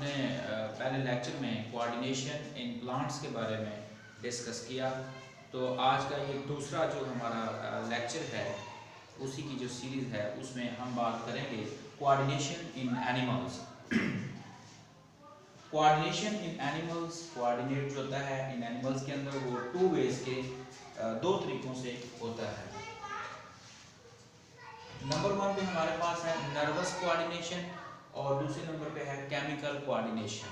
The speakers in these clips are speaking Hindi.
हमने पहले लेक्चर में कोऑर्डिनेशन इन प्लांट्स के बारे में डिस्कस किया। तो आज का ये दूसरा जो हमारा लेक्चर है उसी की जो सीरीज़ है उसमें हम बात करेंगे coordination in animals. Coordination in animals, coordinate जो होता है इन एनिमल्स के अंदर वो टू वेज के दो तरीकों से होता है। नंबर 1 पे हमारे पास है नर्वस कोऑर्डिनेशन और दूसरे नंबर पे है केमिकल कोऑर्डिनेशन।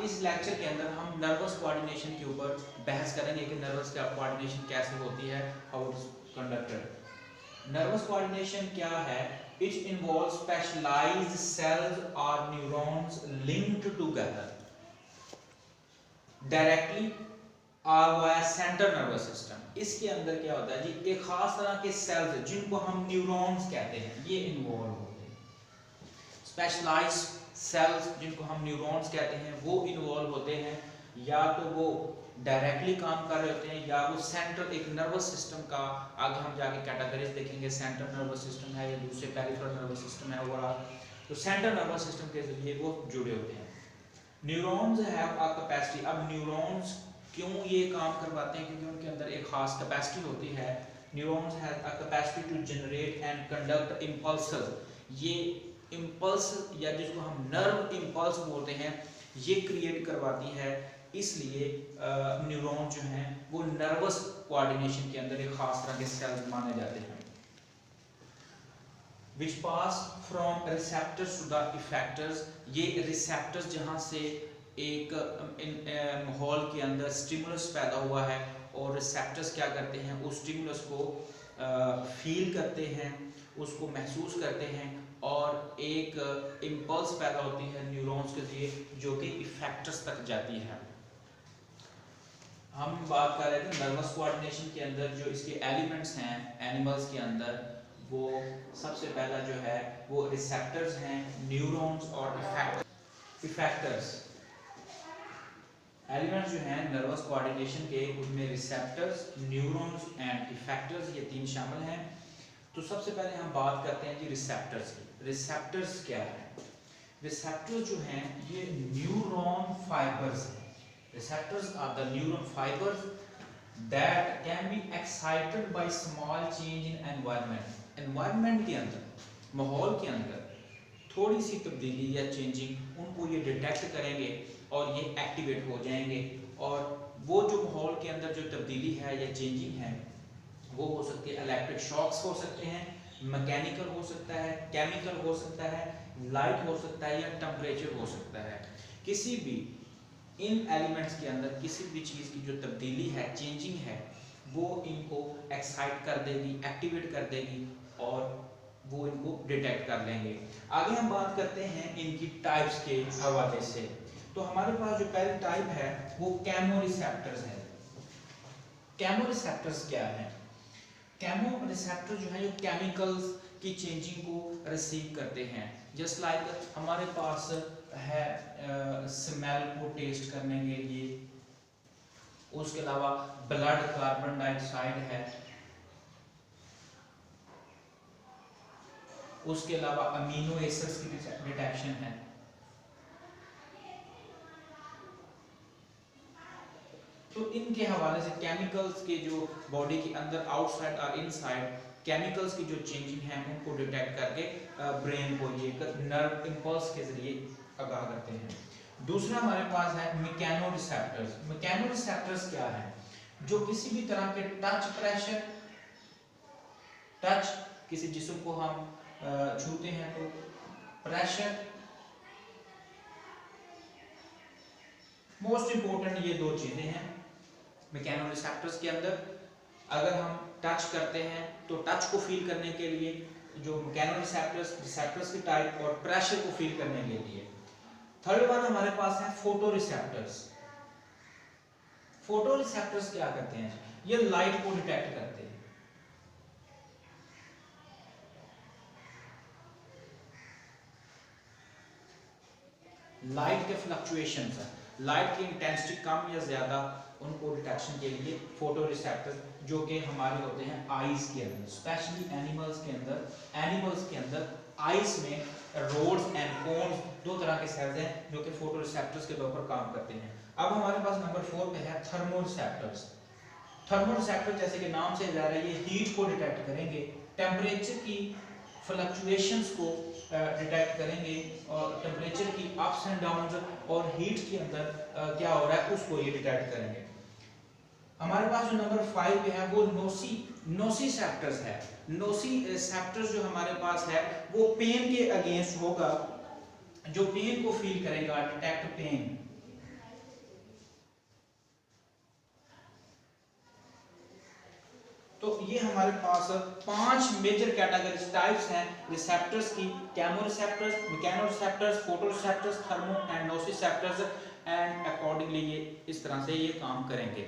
इस लेक्चर के अंदर हम नर्वस कोऑर्डिनेशन के ऊपर बहस करेंगे कि नर्वस कोऑर्डिनेशन कैसे होती है, how it is conducted. Nervous coordination क्या है? इट इन्वॉल्व्स स्पेशलाइज्ड सेल्स और न्यूरॉन्स लिंक्ड टुगेदर डायरेक्टली और वाया सेंट्रल नर्वस सिस्टम। इसके अंदर क्या होता है जी, एक खास तरह के सेल्स जिनको हम न्यूरॉन्स कहते हैं ये इन्वॉल्व होते हैं। स्पेशलाइज्ड सेल्स जिनको हम न्यूरॉन्स कहते हैं वो इन्वॉल्व होते हैं, या तो वो डायरेक्टली काम कर रहे होते हैं या वो सेंट्रल एक नर्वस सिस्टम का, आगे हम जाके कैटेगरीज देखेंगे, सेंट्रल नर्वस सिस्टम है या दूसरे पेरिफेरल नर्वस सिस्टम है ओवरऑल, तो सेंट्रल नर्वस सिस्टम के जरिए वो जुड़े होते हैं। Neurons have a capacity. अब न्यूरॉन्स क्यों ये काम करवाते हैं? क्योंकि उनके अंदर एक खास कैपेसिटी होती है। Neurons have a capacity to generate and conduct impulses. ये इम्पल्स या जिसको हम नर्व इम्पल्स बोलते हैं ये क्रिएट करवाती है, इसलिए न्यूरॉन जो हैं वो नर्वस कोऑर्डिनेशन के अंदर एक खास तरह के सेल्स माने जाते हैं। Which pass from receptors to the effectors. ये रिसेप्टर्स जहाँ से एक माहौल के अंदर स्टिमुलस पैदा हुआ है और रिसेप्टर्स क्या करते हैं, उस स्टिमुलस को फील करते हैं, उसको महसूस करते हैं और एक इम्पल्स पैदा होती है न्यूरॉन्स के जरिए जो कि इफेक्टर्स तक जाती है। हम बात कर रहे थे नर्वस कोऑर्डिनेशन के अंदर जो इसके एलिमेंट्स हैं एनिमल्स के अंदर, वो सबसे पहला जो है वो रिसेप्टर्स हैं, न्यूरॉन्स और इफेक्टर्स। एलिमेंट्स जो हैं नर्वस कोऑर्डिनेशन के उनमें रिसेप्टर्स, न्यूरॉन्स एंड इफेक्टर्स ये तीन शामिल हैं। तो सबसे पहले हम बात करते हैं जी रिसेप्टर्स की। रिसेप्टर्स क्या है? रिसेप्टर्स जो हैं ये न्यूरॉन फाइबर्स हैं। Receptors are the neuron fibres that can be excited by small change in environment. Environment के अंदर, माहौल के अंदर थोड़ी सी तब्दीली या चेंजिंग उनको ये डिटेक्ट करेंगे और ये एक्टिवेट हो जाएंगे, और वो जो माहौल के अंदर जो तब्दीली है या चेंजिंग है वो हो सकती है इलेक्ट्रिक शॉक्स हो सकते हैं, मैकेनिकल हो सकता है, केमिकल हो सकता है, लाइट हो सकता है या टेम्परेचर हो सकता है। किसी भी इन एलिमेंट्स के अंदर किसी भी चीज़ की जो तब्दीली है, चेंजिंग है, वो इनको एक्साइट कर देगी, एक्टिवेट कर देगी और वो इनको डिटेक्ट कर लेंगे। आगे हम बात करते हैं इनकी टाइप्स के हवाले से। तो हमारे पास जो पहली टाइप है वो केमोरिसेप्टर्स है। केमोरिसेप्टर्स क्या है? केमोरिसेप्टर जो है जो केमिकल्स की चेंजिंग को रिसीव करते हैं। जस्ट लाइक हमारे पास है स्मेल को टेस्ट करने के लिए, उसके अलावा ब्लड कार्बन डाइऑक्साइड है, उसके अलावा अमीनो एसिड्स की डिटेक्शन है। तो इनके हवाले से केमिकल्स के जो बॉडी के अंदर आउटसाइड और इनसाइड केमिकल्स की जो चेंजिंग है उनको डिटेक्ट करके ब्रेन को ये नर्व इम्पल्स के जरिए आगाह करते हैं। दूसरा हमारे पास है मैकेनोरिसेप्टर्स। मैकेनोरिसेप्टर्स क्या है? जो किसी भी तरह के टच प्रेशर, टच किसी जिस्म को हम छूते हैं तो प्रेशर, मोस्ट इंपोर्टेंट ये दो चीजें हैं मैकेनोरिसेप्टर्स के अंदर। अगर हम टच करते हैं तो टच को फील करने के लिए जो मैकेनोरिसेप्टर्स, रिसेप्टर्स की टाइप और प्रेशर को फील करने के लिए। थर्ड वन हमारे पास है फोटोरिसेप्टर्स। फोटोरिसेप्टर्स क्या करते हैं? ये लाइट को डिटेक्ट करते हैं। लाइट के फ्लक्चुएशंस है, लाइट की इंटेंसिटी कम या ज्यादा, उनको डिटेक्शन के लिए फोटोरिसेप्टर जो कि हमारे होते हैं आईज के अंदर, स्पेशली एनिमल्स के अंदर। एनिमल्स के अंदर आईज में रोड्स एंड कोन्स, दो तरह के सेल्स हैं जो कि फोटो रिसेप्टर्स के तौर पर काम करते हैं। अब हमारे पास नंबर 4 पे है थर्मो रिसेप्टर्स। थर्मो रिसेप्टर जैसे कि नाम से जा रहा है, ये हीट को डिटेक्ट करेंगे, टेम्परेचर की फ्लक्चुएशंस को डिटेक्ट करेंगे और टेम्परेचर की अप्स एंड डाउन्स और हीट के अंदर क्या हो रहा है उसको ये डिटेक्ट करेंगे। हमारे पास जो नंबर 5 पे है वो नोसिसेप्टर्स है। नोसिसेप्टर्स जो हमारे पास है वो पेन के अगेंस्ट होगा, जो पेन को फील करेगा, डिटेक्ट पेन। तो ये हमारे पास 5 मेजर कैटेगरीज टाइप्स हैं रिसेप्टर्स की: chemo receptors, mechano receptors, photo receptors, thermo and nociceptors, and accordingly ये इस तरह से ये काम करेंगे।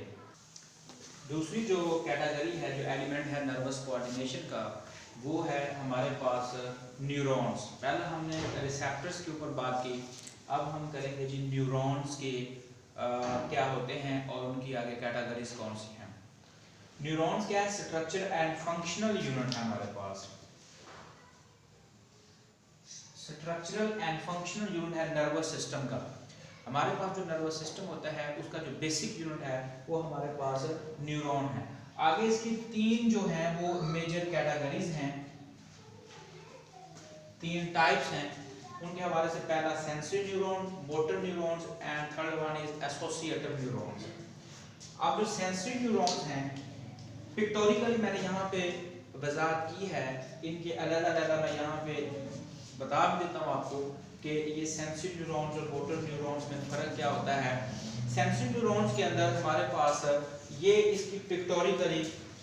दूसरी जो कैटेगरी है, जो एलिमेंट है नर्वस कोऑर्डिनेशन का, वो है हमारे पास न्यूरॉन्स। पहले हमने रिसेप्टर्स के ऊपर बात की, अब हम करेंगे जी न्यूरॉन्स के क्या होते हैं और उनकी आगे कैटेगरीज कौन सी हैं। न्यूरॉन्स क्या है? स्ट्रक्चर एंड फंक्शनल यूनिट है हमारे पास। स्ट्रक्चरल एंड फंक्शनल यूनिट है नर्वस सिस्टम का। हमारे पास जो नर्वस सिस्टम होता है उसका जो बेसिक यूनिट है वो हमारे पास न्यूरॉन है। आगे इसकी 3 जो हैं वो मेजर कैटेगरीज हैं, 3 टाइप्स हैं उनके हवाले से। पहला sensory neuron, motor neurons and third one is associative neurons. अब जो सेंसरी न्यूरॉन्स हैं, पिक्टोरिकली मैंने यहाँ पे वजाहत की है, इनके अलग-अलग मैं यहाँ पे बता भी देता हूँ आपको कि ये सेंसरी न्यूरॉन्स और मोटर न्यूरॉन्स में फ़र्क क्या होता है। सेंसरी न्यूरॉन्स के अंदर हमारे पास ये इसकी पिक्टोरिकली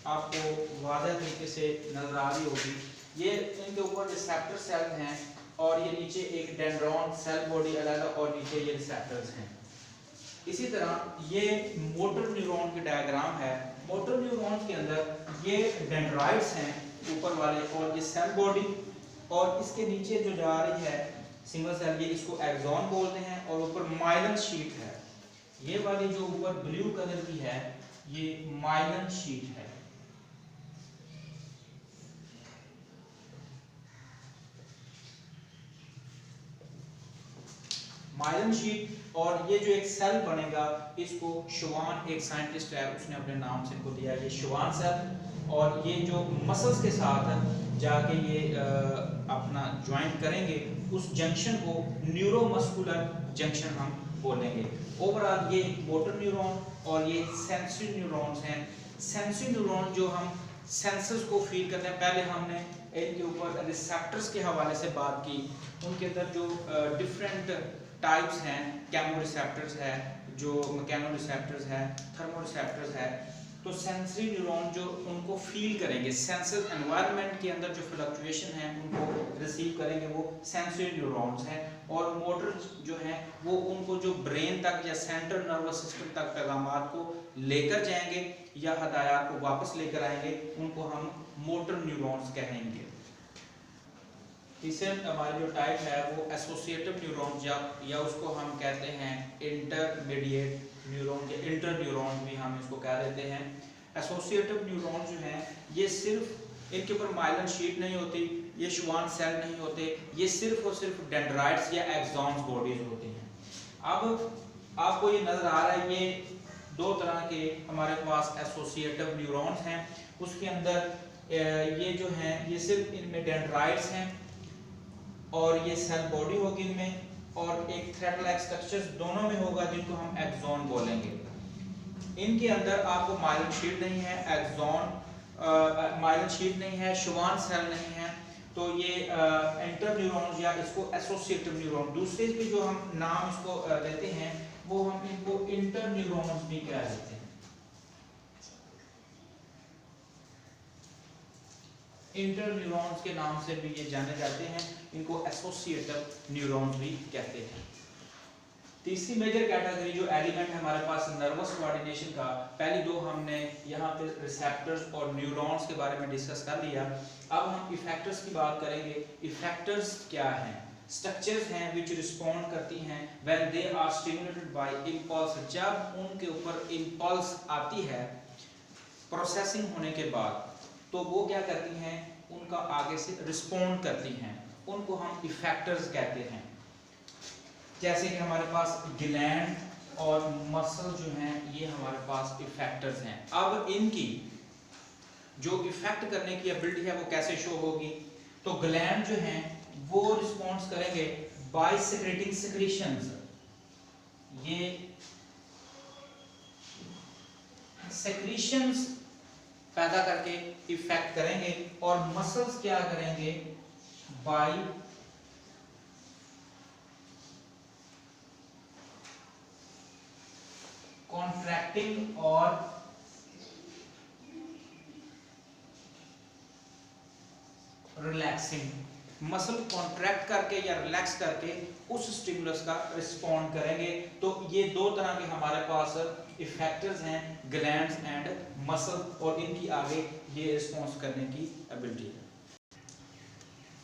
आपको वाज़ह तरीके से नजर आ रही होगी। ये इनके ऊपर रिसेप्टर सेल हैं और ये नीचे एक डेंड्रॉन सेल बॉडी अलग और नीचे ये रिसेप्टर्स हैं। इसी तरह ये मोटर न्यूरॉन की डायग्राम है। मोटर न्यूरॉन्स के अंदर ये डेंड्राइट्स हैं ऊपर वाले और ये सेल बॉडी, और इसके नीचे जो जा रही है सिंगल सेल, ये इसको एक्सॉन बोलते हैं, और ऊपर माइलन शीट है। ये वाली जो ऊपर ब्लू कलर की है ये माइलन शीट है। माइलन शीट, और ये जो एक सेल बनेगा इसको शुवान, एक साइंटिस्ट है उसने अपने नाम से इनको दिया ये शुवान सेल, और ये जो मसल्स के साथ जाके ये अपना ज्वाइन करेंगे उस जंक्शन को न्यूरोमस्कुलर जंक्शन हम बोलेंगे। ओवरऑल ये मोटर न्यूरॉन और ये सेंसरी न्यूरॉन्स हैं। सेंसरी न्यूरॉन जो हम सेंसर्स को फील करते हैं, पहले हमने इनके ऊपर रिसेप्टर्स के हवाले से बात की, उनके अंदर जो डिफरेंट टाइप्स हैं, केमो रिसेप्टर्स है, जो मैकेनो रिसेप्टर्स है, थर्मो रिसेप्टर्स है। तो सेंसरी न्यूरॉन जो उनको फील करेंगे, सेंसर एनवायरनमेंट के अंदर जो फ्लक्चुएशन है उनको रिसीव करेंगे, वो सेंसरी न्यूरॉन्स हैं। और मोटर जो हैं वो उनको जो ब्रेन तक या सेंट्रल नर्वस सिस्टम तक पैगामात को लेकर जाएंगे या हदायत को वापस लेकर आएंगे, उनको हम मोटर न्यूरॉन्स कहेंगे। तीसरे हमारी जो टाइप है वो एसोसिएटिव न्यूरॉन्स या उसको हम कहते हैं इंटरमीडिएट न्यूरॉन या इंटर न्यूरॉन भी हम इसको कह देते हैं। एसोसिएटिव न्यूरॉन जो हैं ये सिर्फ इनके ऊपर माइलन शीट नहीं होती, ये शुवान सेल नहीं होते, ये सिर्फ और सिर्फ डेंड्राइट्स या एक्सॉन्स बॉडीज होती हैं। अब आपको ये नजर आ रहा है ये 2 तरह के हमारे पास एसोसिएटिव न्यूरॉन्स हैं। उसके अंदर ये जो हैं ये सिर्फ इनमें डेंड्राइट्स हैं और ये सेल बॉडी होगी इनमें, और एक थ्रेड लाइक स्ट्रक्चर्स दोनों में होगा जिनको हम एक्सॉन बोलेंगे। इनके अंदर आपको माइलन शीट नहीं है, एक्सॉन माइलन शीट नहीं है, शुवान सेल नहीं है, तो ये इंटर न्यूरॉन्स या इसको एसोसिएटिव न्यूरॉन, दूसरे के जो हम नाम इसको देते हैं वो हम इनको इंटर न्यूरॉन्स भी कह देते हैं। इंटर न्यूरॉन्स के नाम से भी ये जाने जाते हैं, इनको एसोसिएटिव न्यूरॉन्स भी कहते हैं। तीसरी मेजर कैटेगरी जो एलिमेंट है हमारे पास नर्वस कोऑर्डिनेशन का, पहली 2 हमने यहाँ पे रिसेप्टर्स और न्यूरॉन्स के बारे में डिस्कस कर लिया। अब हम इफेक्टर्स की बात करेंगे। इफेक्टर्स क्या हैं? स्ट्रक्चर्स हैं विच रिस्पॉन्ड करती हैं when they are stimulated by impulse, जब उनके ऊपर इंपल्स आती है प्रोसेसिंग होने के बाद, तो वो क्या करती हैं, उनका आगे से रिस्पॉन्ड करती हैं। उनको हम इफेक्टर्स कहते हैं। जैसे कि हमारे पास ग्लैंड और मसल जो हैं ये हमारे पास इफेक्टर्स हैं। अब इनकी जो इफेक्ट करने की एबिलिटी है वो कैसे शो होगी? तो ग्लैंड जो हैं वो रिस्पॉन्स करेंगे बाय सेक्रेटिंग सेक्रीशंस। ये सेक्रीशंस पैदा करके इफेक्ट करेंगे और मसल्स क्या करेंगे? बाय कॉन्ट्रैक्टिंग और रिलैक्सिंग। मसल कॉन्ट्रैक्ट करके या रिलैक्स करके उस स्टिमुलस का रिस्पॉन्ड करेंगे। तो ये दो तरह के हमारे पास इफेक्टर्स हैं, ग्लैंड्स एंड मसल, और इनकी आगे ये रिस्पॉन्स करने की एबिलिटी है।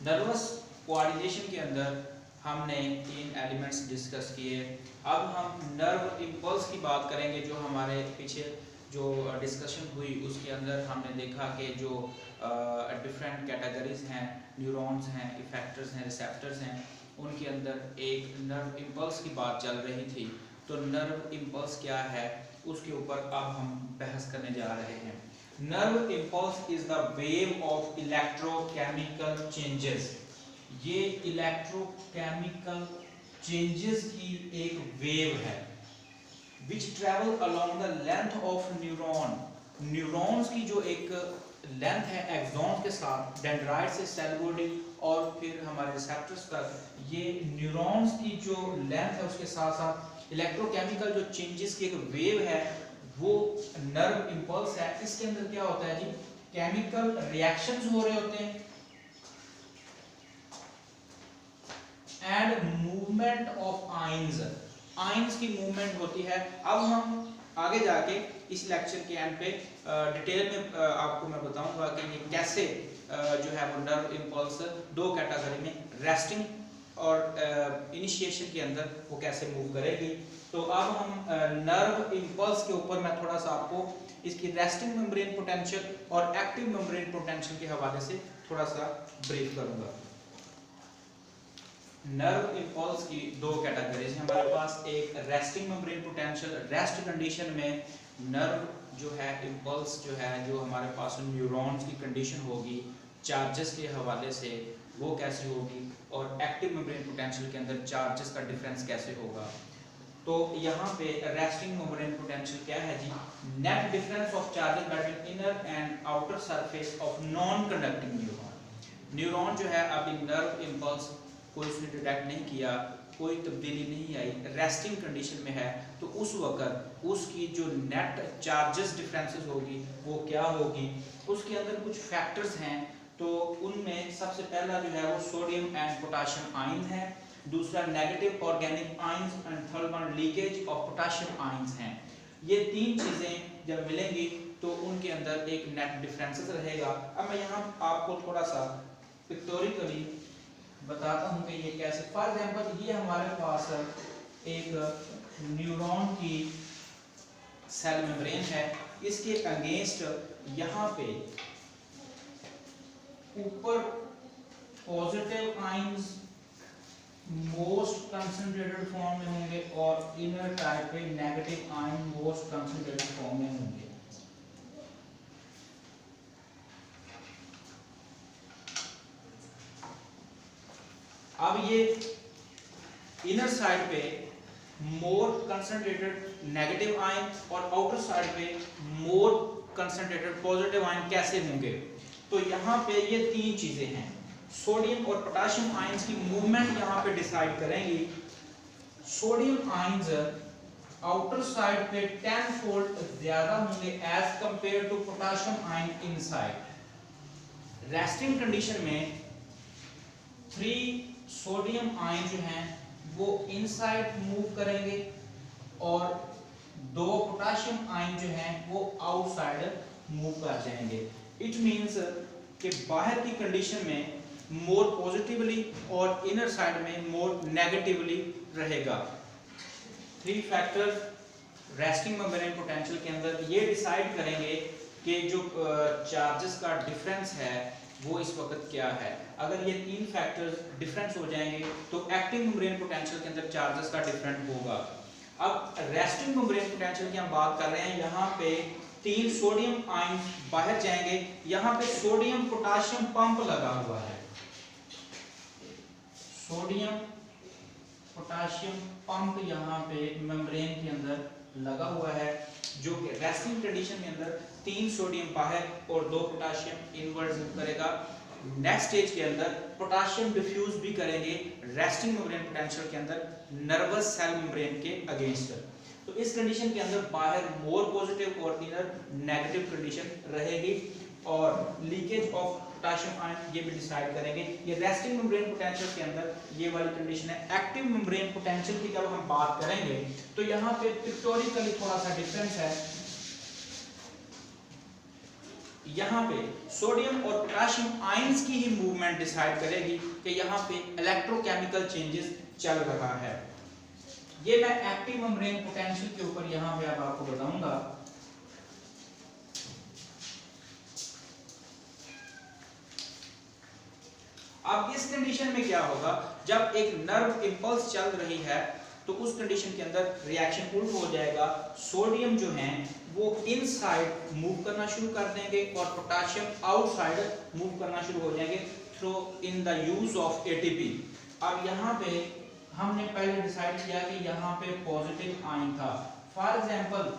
नर्वस कोऑर्डिनेशन के अंदर हमने 3 एलिमेंट्स डिस्कस किए। अब हम नर्व इंपल्स की बात करेंगे। जो हमारे पीछे जो डिस्कशन हुई उसके अंदर हमने देखा कि जो डिफरेंट कैटेगरीज हैं, न्यूरॉन्स हैं, इफेक्टर्स हैं, रिसेप्टर्स हैं, उनके अंदर एक नर्व इंपल्स की बात चल रही थी। तो नर्व इंपल्स क्या है उसके ऊपर अब हम बहस करने जा रहे हैं। Nerve impulse is the wave of electrochemical changes. ये इलेक्ट्रोकेमिकल चेंजेस की एक वेव है which travel along the length of neuron। Neurons की जो एक लेंथ है एक्सॉन्स के साथ, डेंड्राइट से सेल बॉडी और फिर हमारे रिसेप्टर्स तक, ये न्यूरॉन्स की जो लेंथ है उसके साथ साथ इलेक्ट्रोकेमिकल जो चेंजेस की एक वेव है वो नर्व इंपल्स है। इसके अंदर क्या होता है जी? केमिकल रिएक्शंस हो रहे होते हैं and movement of ions. Ions की मूवमेंट होती है। अब हम आगे जाके इस लेक्चर के एंड पे डिटेल में आपको मैं बताऊंगा कि ये कैसे जो है वो नर्व इंपल्स दो कैटेगरी में, रेस्टिंग और इनिशिएशन के अंदर वो कैसे मूव करेगी। तो अब हम नर्व इंपल्स के ऊपर मैं थोड़ा सा आपको इसकी रेस्टिंग मेम्ब्रेन पोटेंशियल और एक्टिव मेम्ब्रेन पोटेंशियल के हवाले से थोड़ा सा ब्रीफ करूंगा। नर्व इंपल्स की दो कैटेगरीज हैं हमारे पास। एक resting membrane potential, rest condition में नर्व जो है इंपल्स जो है जो हमारे पास न्यूरॉन्स की कंडीशन होगी चार्जेस के हवाले से वो कैसी होगी, और एक्टिव मेम्ब्रेन पोटेंशियल के अंदर चार्जेस का डिफरेंस कैसे होगा। तो यहाँ पे रेस्टिंग मेम्ब्रेन पोटेंशियल क्या है जी? Net difference of charges between inner and outer surface of non conducting neuron. Neuron जो है अभी नर्व इंपल्स कोई उसने डिटेक्ट नहीं किया, कोई तब्दीली नहीं आई, रेस्टिंग कंडीशन में है, तो उस वक्त उसकी जो नेट चार्जेस डिफरेंसेस होगी वो क्या होगी? उसके अंदर कुछ फैक्टर्स हैं। तो उनमें सबसे पहला जो है वो सोडियम एंड पोटाशियम आयन है, दूसरा negative organic ions and third one leakage of potassium ions हैं। ये 3 चीजें जब मिलेंगी तो उनके अंदर एक नेट डिफरेंसेस रहेगा। अब मैं यहाँ आपको थोड़ा सा पिक्टोरिकली बताता हूँ कि ये कैसे। फॉर एग्जांपल ये हमारे पास एक न्यूरॉन की सेल मेम्ब्रेन है, इसके अगेंस्ट यहाँ पे ऊपर positive ions most concentrated form में होंगे और इनर टाइप पे negative ion most concentrated form में होंगे। अब ये इनर साइड पे मोर कंसंट्रेटेड नेगेटिव आयन और आउटर साइड पे मोर कंसंट्रेटेड पॉजिटिव आयन कैसे होंगे? तो यहाँ पे ये 3 चीजें हैं। सोडियम और पोटाशियम आयंस की मूवमेंट यहाँ पे डिसाइड करेंगी। सोडियम आयंस आउटर साइड पे 10 फोल्ड ज्यादा होंगे as compare to potassium ion inside. Resting condition में 3 सोडियम आयन जो हैं वो इनसाइड मूव करेंगे और 2 पोटाशियम आयन जो हैं वो आउटसाइड मूव कर जाएंगे। इट मींस कि बाहर की कंडीशन में मोर पॉजिटिवली और इनर साइड में मोर नेगेटिवली रहेगा। 3 फैक्टर रेस्टिंग मेम्ब्रेन पोटेंशियल के अंदर ये डिसाइड करेंगे कि जो चार्जेस का डिफरेंस है वो इस वक्त क्या है। अगर ये तीन फैक्टर्स डिफरेंस हो जाएंगे तो एक्टिव मेम्ब्रेन पोटेंशियल के अंदर चार्जेस का डिफरेंट होगा। अब रेस्टिंग मेम्ब्रेन पोटेंशियल की हम बात कर रहे हैं, यहाँ पे 3 सोडियम आयन बाहर जाएंगे, यहाँ पे सोडियम पोटाशियम पंप लगा हुआ है, सोडियम पोटाशियम पंप यहाँ पे मेम्ब्रेन के अंदर लगा हुआ है, जो कि रेस्टिंग कंडीशन के अंदर 3 सोडियम बाहर और 2 पोटाशियम इनवर्ड मूव करेगा। नेक्स्ट स्टेज के अंदर पोटाशियम डिफ्यूज भी करेंगे रेस्टिंग मेम्ब्रेन पोटेंशियल के अंदर नर्वस सेल मेम्ब्रेन के अगेंस्ट। तो इस कंडीशन के अंदर बाहर मोर पॉजिटिव और इनर नेगेटिव कंडीशन रहेगी और लीकेज ऑफ पोटेशियम आयन ये भी डिसाइड करेंगे। ये रेस्टिंग मेम्ब्रेन पोटेंशियल के अंदर ये वाली कंडीशन है। एक्टिव मेम्ब्रेन पोटेंशियल की जब हम बात करेंगे तो यहाँ पे पिक्टोरिकली थोड़ा सा डिफरेंस है। यहाँ पे सोडियम और पोटेशियम आयंस की ही मूवमेंट डिसाइड करेगी कि यहाँ पे इलेक्ट्रोकेमिकल चेंजेस चल रहा है। ये मैं एक्टिव मेम्ब्रेन पोटेंशियल के ऊपर यहाँ पे अब आपको बताऊंगा। अब इस कंडीशन में क्या होगा, जब एक नर्व इंपल्स चल रही है तो उस कंडीशन के अंदर रिएक्शन उल्ट हो जाएगा। सोडियम जो है वो इनसाइड मूव करना शुरू कर देंगे और पोटेशियम आउटसाइड मूव करना शुरू हो जाएंगे through in the use of ATP. अब यहाँ पे हमने पहले डिसाइड किया कि यहाँ पे पॉजिटिव आयन था। फॉर एग्जांपल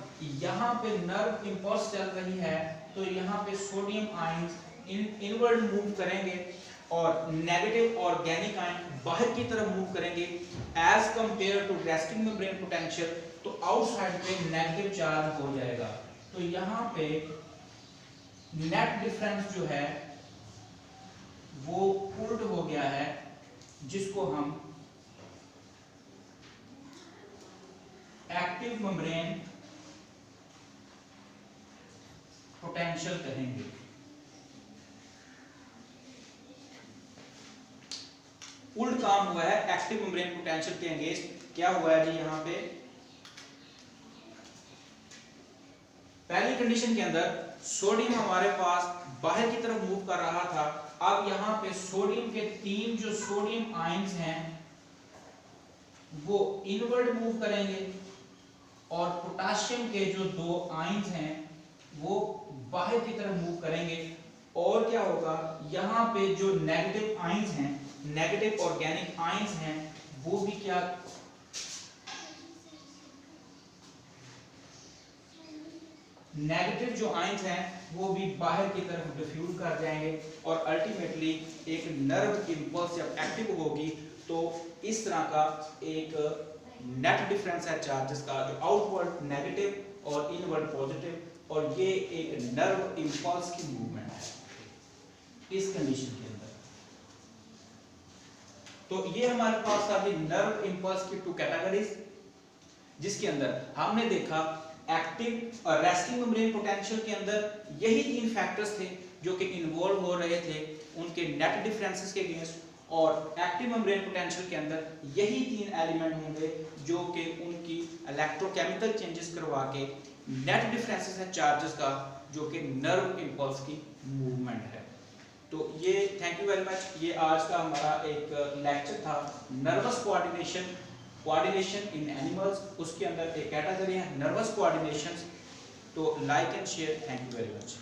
यहाँ पे नर्व इंपल्स चल रही है तो यहाँ पे सोडियम आयन इनवर्ड मूव करेंगे और नेगेटिव ऑर्गेनिक आयन बाहर की तरफ मूव करेंगे as compare to resting membrane potential. तो आउटसाइड पे नेगेटिव चार्ज हो जाएगा। तो यहाँ पे नेट डिफरेंस जो है वो उल्ट हो गया है, जिसको हम एक्टिव मेम्ब्रेन पोटेंशियल कहेंगे। उल्ट काम हुआ है एक्टिव मेम्ब्रेन पोटेंशियल के अगेंस्ट। क्या हुआ है जी, यहाँ पे पहली कंडीशन के अंदर सोडियम हमारे पास बाहर की तरफ मूव कर रहा था। अब यहाँ पे सोडियम के 3 जो सोडियम आयंस हैं वो इनवर्ड मूव करेंगे और पोटेशियम के जो 2 आयंस हैं वो बाहर की तरफ मूव करेंगे। और क्या होगा, यहाँ पे जो नेगेटिव आयंस हैं, नेगेटिव ऑर्गेनिक आयंस हैं, वो भी क्या नेगेटिव जो आयंस हैं वो भी बाहर की तरफ डिफ्यूज कर जाएंगे और अल्टीमेटली एक नर्व इंपल्स जब एक्टिव होगी तो इस तरह का एक नेट डिफरेंस है चार्जेस का, जो आउटवर्ड नेगेटिव और इनवर्ड पॉजिटिव, और ये एक नर्व इंपल्स की मूवमेंट है इस कंडीशन के अंदर। तो ये हमारे पास था नर्व इंपल्स की 2 कैटेगरीज, जिसके अंदर हमने देखा एक्टिव और रेस्टिंग मेम्ब्रेन पोटेंशियल के अंदर यही 3 फैक्टर्स थे जो कि इन्वॉल्व हो रहे थे उनके नेट डिफरेंसेस के अगेंस्ट, और एक्टिव मेम्ब्रेन पोटेंशियल के अंदर यही 3 एलिमेंट होंगे जो कि उनकी इलेक्ट्रोकेमिकल चेंजेस करवा के नेट डिफरेंसेस है चार्जेस का, जो कि नर्व इंपल्स की मूवमेंट है। तो ये थैंक यू वेरी मच। ये आज का हमारा एक लेक्चर था नर्वस कोऑर्डिनेशन इन एनिमल्स। उसके अंदर एक कैटेगरी है नर्वस कोऑर्डिनेशन। तो like and share. Thank you very much.